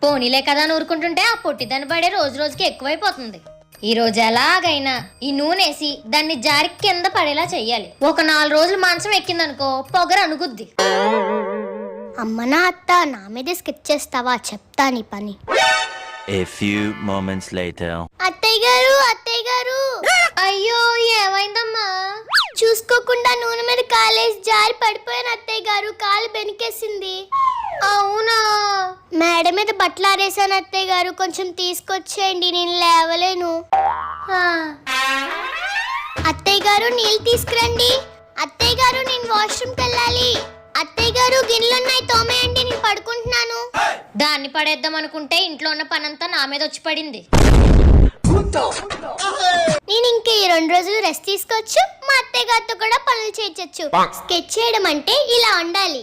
పోనీలే కదా అని ఊరుకుంటుంటే ఆ పొట్టిదాన్ని పడే రోజు రోజుకి ఎక్కువైపోతుంది. ఈ రోజు ఎలాగైనా ఈ నూనెసి దాన్ని జారి కింద పడేలా చెయ్యాలి. ఒక 4 రోజులు మంచం ఎక్కిందనుకో పొగరు అనుగుద్ది. అమ్మ నా అత్త నా మీద స్కెచ్ చేస్తావా, చెప్తా నీ పని. A few moments later. అత్తయ్య గారు అయ్యో ఏమైందమ్మా? చూసుకోకుండా నూనె మీద కాలేసి జారి పడిపోయాను అత్తయ్య గారు, కాలు బెనికేసింది. అవునా? మేడ మీద బట్టలు ఆరేసాను అత్తయ్య గారు, కొంచెం తీసుకొచ్చేయండి, నేను లేవలేను. అత్తయ్య గారు నీళ్ళు తీసుకురండి. అత్తయ్య గారు నేను వాష్రూమ్కి వెళ్ళాలి. అత్తయ్య గారు గిన్నెలున్నాయి తోమేయండి, నేను పడుకుంటున్నాను. దాన్ని పడేద్దాం అనుకుంటే ఇంట్లో ఉన్న పనంతా నా మీద వచ్చి పడింది. నేను ఇంకా ఈ 2 రోజులు రెస్ట్ తీసుకోవచ్చు, మా అత్తయ్య గారితో కూడా పనులు చేయించచ్చు. స్కెచ్ చేయడం అంటే ఇలా ఉండాలి.